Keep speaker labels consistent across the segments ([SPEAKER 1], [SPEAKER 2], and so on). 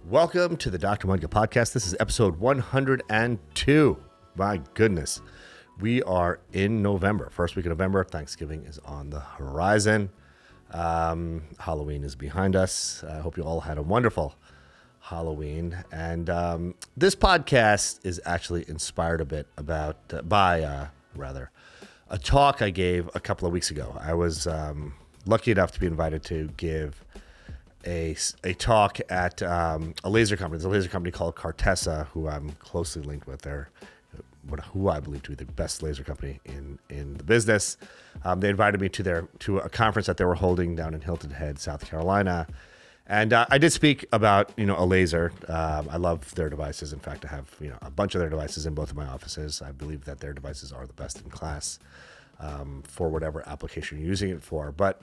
[SPEAKER 1] Welcome to the Dr. Mudga podcast. This is episode 102. My goodness. We are in November, first week of November. Thanksgiving is on the horizon. Halloween is behind us. I hope you all had a wonderful Halloween. And this podcast is actually inspired a bit by a talk I gave a couple of weeks ago. I was lucky enough to be invited to give a talk at a laser company. There's a laser company called Cartessa, who I'm closely linked with. They're who I believe to be the best laser company in the business. They invited me to a conference that they were holding down in Hilton Head, South Carolina. And I did speak about, a laser. I love their devices. In fact, I have, a bunch of their devices in both of my offices. I believe that their devices are the best in class for whatever application you're using it for. But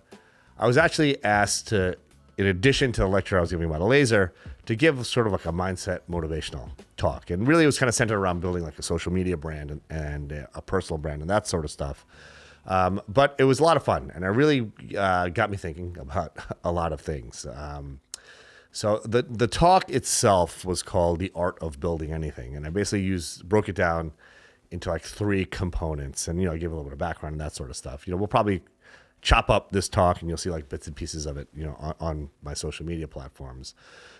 [SPEAKER 1] I was actually asked to, in addition to the lecture I was giving about a laser, to give sort of like a mindset motivational talk. And really it was kind of centered around building like a social media brand and a personal brand and that sort of stuff. But it was a lot of fun, and it really got me thinking about a lot of things. So the talk itself was called The Art of Building Anything. And I basically broke it down into like three components and, give a little bit of background and that sort of stuff. We'll probably chop up this talk and you'll see like bits and pieces of it, on my social media platforms.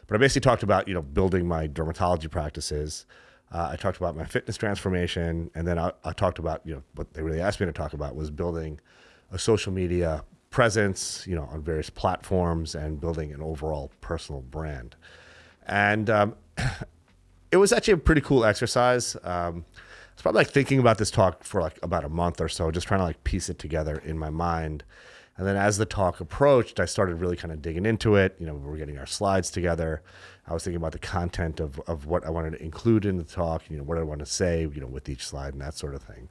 [SPEAKER 1] But I basically talked about, building my dermatology practices. I talked about my fitness transformation. And then I talked about, what they really asked me to talk about was building a social media presence, on various platforms and building an overall personal brand. And it was actually a pretty cool exercise. I was probably like thinking about this talk for like about a month or so, just trying to like piece it together in my mind. And then as the talk approached, I started really kind of digging into it. We were getting our slides together. I was thinking about the content of what I wanted to include in the talk, what I want to say, with each slide and that sort of thing.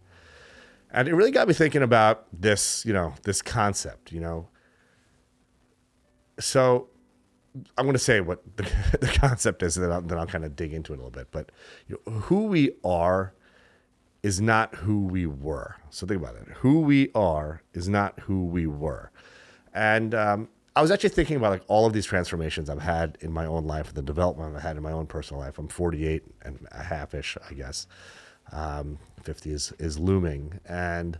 [SPEAKER 1] And it really got me thinking about this, this concept, So I'm going to say what the concept is, and then I'll kind of dig into it a little bit. But who we are is not who we were. So think about it. Who we are is not who we were. And I was actually thinking about like all of these transformations I've had in my own life, the development I've had in my own personal life. I'm 48 and a half-ish, I guess. 50 is looming. And,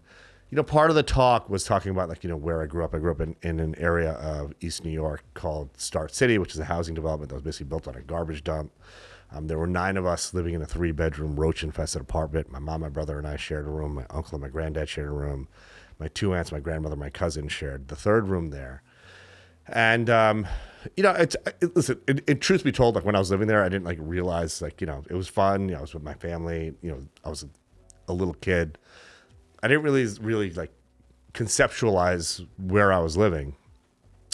[SPEAKER 1] part of the talk was talking about like, where I grew up. I grew up in an area of East New York called Start City, which is a housing development that was basically built on a garbage dump. There were 9 of us living in a 3-bedroom roach-infested apartment. My mom, my brother, and I shared a room. My uncle and my granddad shared a room. My 2 aunts, my grandmother, my cousin shared the 3rd room there. And, listen, in truth be told, like when I was living there, I didn't like realize like, it was fun. I was with my family, I was a little kid. I didn't really like conceptualize where I was living,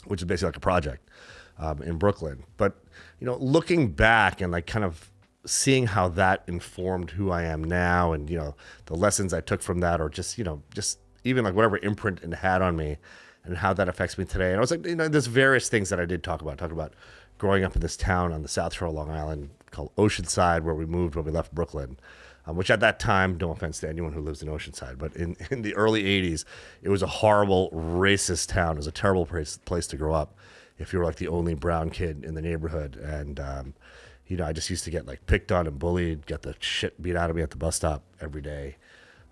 [SPEAKER 1] which is basically like a project in Brooklyn. But, looking back and like kind of seeing how that informed who I am now and, the lessons I took from that, or just even like whatever imprint it had on me and how that affects me today. And I was like, there's various things that I did talk about growing up in this town on the South Shore of Long Island called Oceanside, where we moved when we left Brooklyn. Which at that time, no offense to anyone who lives in Oceanside, but in the early 80s, it was a horrible, racist town. It was a terrible place to grow up if you were like the only brown kid in the neighborhood. And, I just used to get like picked on and bullied, get the shit beat out of me at the bus stop every day.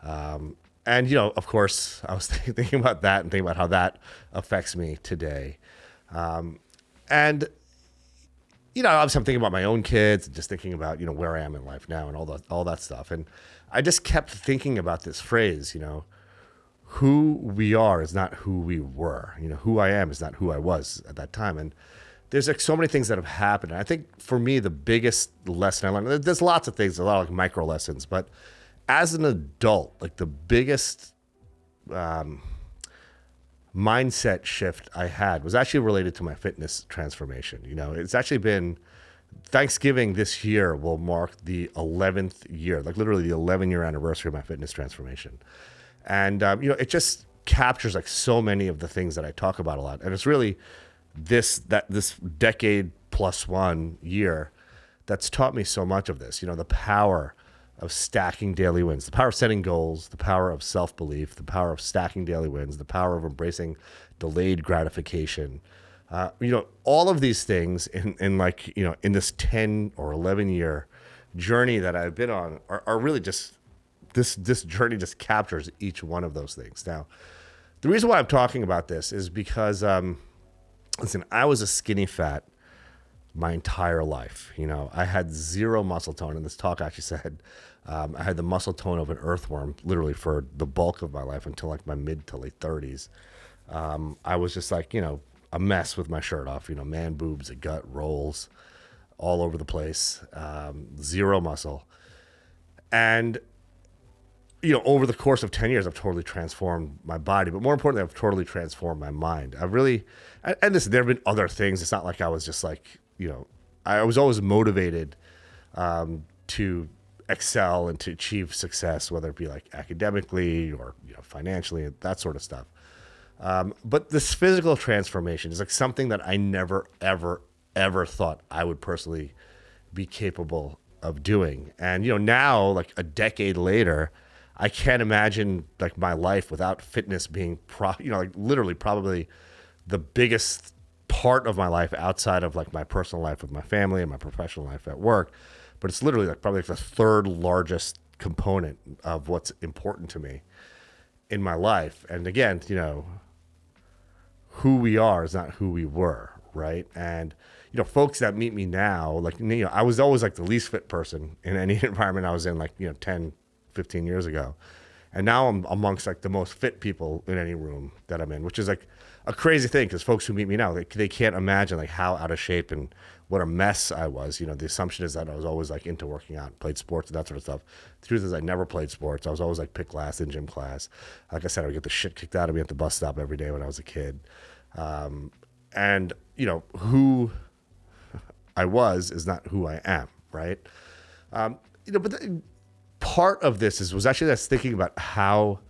[SPEAKER 1] And, of course, I was thinking about that and thinking about how that affects me today. And obviously I'm thinking about my own kids and just thinking about, where I am in life now and all that stuff. And I just kept thinking about this phrase, who we are is not who we were. Who I am is not who I was at that time. And there's like so many things that have happened. And I think for me, the biggest lesson I learned, there's lots of things, a lot of like micro lessons, but as an adult, like the biggest mindset shift I had was actually related to my fitness transformation. It's actually been Thanksgiving this year will mark the 11th year, like literally the 11-year anniversary of my fitness transformation. And, it just captures like so many of the things that I talk about a lot. And it's really this decade plus 1 year that's taught me so much of this, the power of stacking daily wins, the power of setting goals, the power of self-belief, the power of stacking daily wins, the power of embracing delayed gratification, All of these things in like, in this 10 or 11 year journey that I've been on are really just, this journey just captures each one of those things. Now, the reason why I'm talking about this is because, listen, I was a skinny fat my entire life. I had zero muscle tone, and this talk actually said I had the muscle tone of an earthworm literally for the bulk of my life until like my mid to late 30s. I was just like, a mess with my shirt off, man boobs, a gut rolls all over the place, zero muscle. And, over the course of 10 years, I've totally transformed my body, but more importantly, I've totally transformed my mind. I've really, and listen, there have been other things. It's not like I was just like, I was always motivated to excel and to achieve success, whether it be like academically or financially, that sort of stuff. But this physical transformation is like something that I never, ever, ever thought I would personally be capable of doing. And, now like a decade later, I can't imagine like my life without fitness being, like literally probably the biggest part of my life outside of like my personal life with my family and my professional life at work. But it's literally like probably like the third largest component of what's important to me in my life. And again, who we are is not who we were, right? And folks that meet me now, like, I was always like the least fit person in any environment I was in, like, 10, 15 years ago. And now I'm amongst like the most fit people in any room that I'm in, which is like a crazy thing, because folks who meet me now, they can't imagine like how out of shape and what a mess I was. The assumption is that I was always like into working out, played sports and that sort of stuff. The truth is I never played sports. I was always like picked last in gym class. Like I said, I would get the shit kicked out of me at the bus stop every day when I was a kid. And who I was is not who I am, right? Part of this was actually that's thinking about how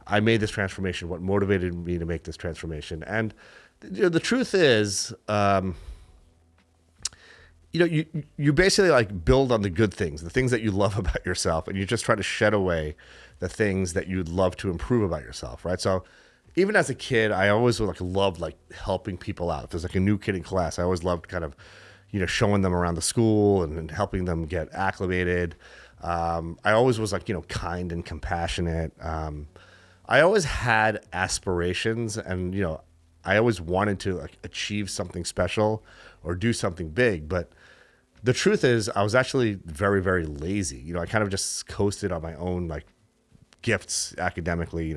[SPEAKER 1] I made this transformation, what motivated me to make this transformation. And the truth is, you basically like build on the good things, the things that you love about yourself, and you just try to shed away the things that you'd love to improve about yourself, right? So even as a kid, I always loved like helping people out. If there's like a new kid in class, I always loved kind of, showing them around the school and helping them get acclimated. I always was like, kind and compassionate. I always had aspirations, and, I always wanted to like achieve something special or do something big. But the truth is I was actually very, very lazy. I kind of just coasted on my own like gifts academically.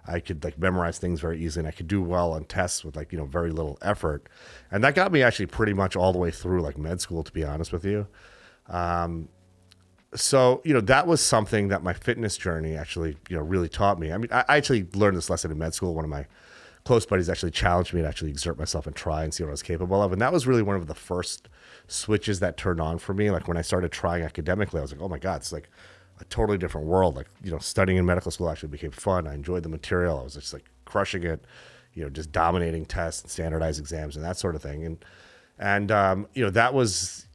[SPEAKER 1] I could like memorize things very easily, and I could do well on tests with like, very little effort. And that got me actually pretty much all the way through like med school, to be honest with you. So, that was something that my fitness journey actually, really taught me. I mean, I actually learned this lesson in med school. One of my close buddies actually challenged me to actually exert myself and try and see what I was capable of. And that was really one of the first switches that turned on for me. Like when I started trying academically, I was like, oh my God, it's like a totally different world. Like, studying in medical school actually became fun. I enjoyed the material. I was just like crushing it, just dominating tests and standardized exams and that sort of thing. And that was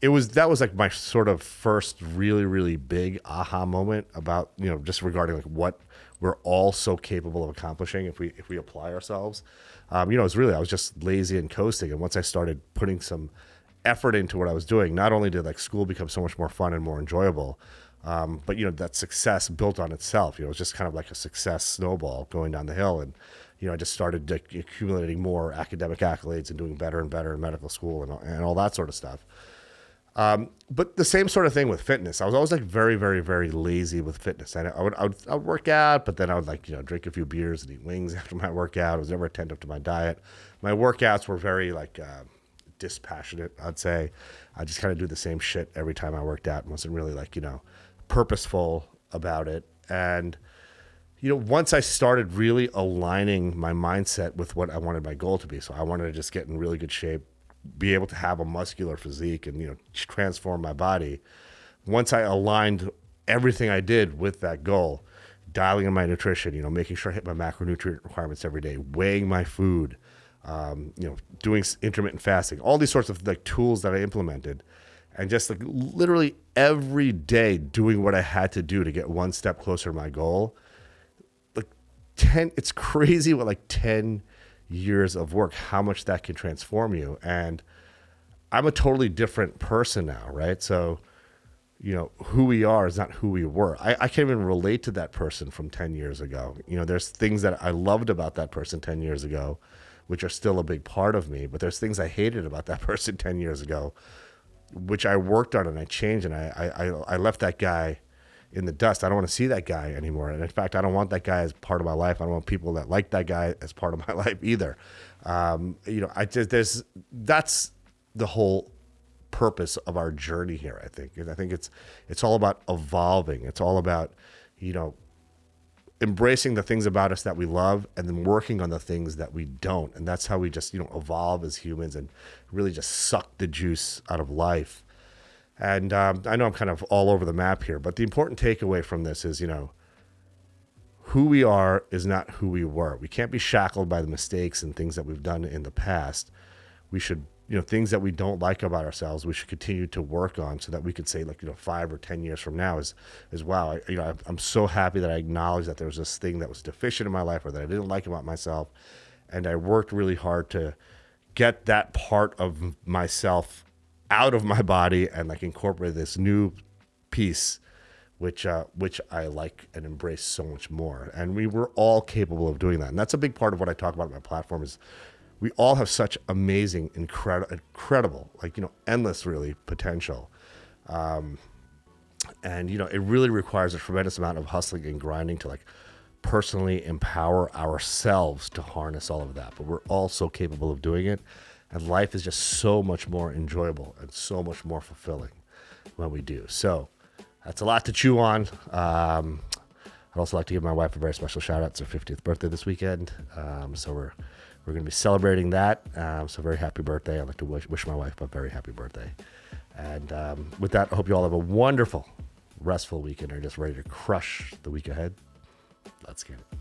[SPEAKER 1] like my sort of first really, really big aha moment about, just regarding like what we're all so capable of accomplishing if we apply ourselves. It was really, I was just lazy and coasting. And once I started putting some effort into what I was doing, not only did like school become so much more fun and more enjoyable, but that success built on itself. It was just kind of like a success snowball going down the hill. And I just started accumulating more academic accolades and doing better and better in medical school and all that sort of stuff. But the same sort of thing with fitness. I was always like very, very, very lazy with fitness. I would work out, but then I would like, drink a few beers and eat wings after my workout. I was never attentive to my diet. My workouts were very like dispassionate, I'd say. I just kind of do the same shit every time I worked out and wasn't really like, purposeful about it. And, once I started really aligning my mindset with what I wanted my goal to be, so I wanted to just get in really good shape, be able to have a muscular physique and, transform my body. Once I aligned everything I did with that goal, dialing in my nutrition, making sure I hit my macronutrient requirements every day, weighing my food, doing intermittent fasting, all these sorts of like tools that I implemented, and just like literally every day doing what I had to do to get one step closer to my goal. Like it's crazy what like 10 years of work, how much that can transform you. And I'm a totally different person now, right? So, who we are is not who we were. I can't even relate to that person from 10 years ago. There's things that I loved about that person 10 years ago, which are still a big part of me, but there's things I hated about that person 10 years ago, which I worked on and I changed, and I left that guy in the dust. I don't want to see that guy anymore. And in fact, I don't want that guy as part of my life. I don't want people that like that guy as part of my life either. That's the whole purpose of our journey here. I think it's all about evolving. It's all about, embracing the things about us that we love and then working on the things that we don't. And that's how we just, evolve as humans and really just suck the juice out of life. And I know I'm kind of all over the map here, but the important takeaway from this is, who we are is not who we were. We can't be shackled by the mistakes and things that we've done in the past. We should, things that we don't like about ourselves, we should continue to work on so that we could say, 5 or 10 years from now is wow, I'm so happy that I acknowledged that there was this thing that was deficient in my life or that I didn't like about myself. And I worked really hard to get that part of myself out of my body and incorporate this new piece, which I like and embrace so much more. And we were all capable of doing that. And that's a big part of what I talk about on my platform is we all have such amazing, incredible, endless really potential. And, it really requires a tremendous amount of hustling and grinding to personally empower ourselves to harness all of that. But we're all so capable of doing it. And life is just so much more enjoyable and so much more fulfilling when we do. So that's a lot to chew on. I'd also like to give my wife a very special shout out. It's her 50th birthday this weekend. So we're going to be celebrating that. So very happy birthday. I'd like to wish my wife a very happy birthday. And with that, I hope you all have a wonderful, restful weekend. Are just ready to crush the week ahead. Let's get it.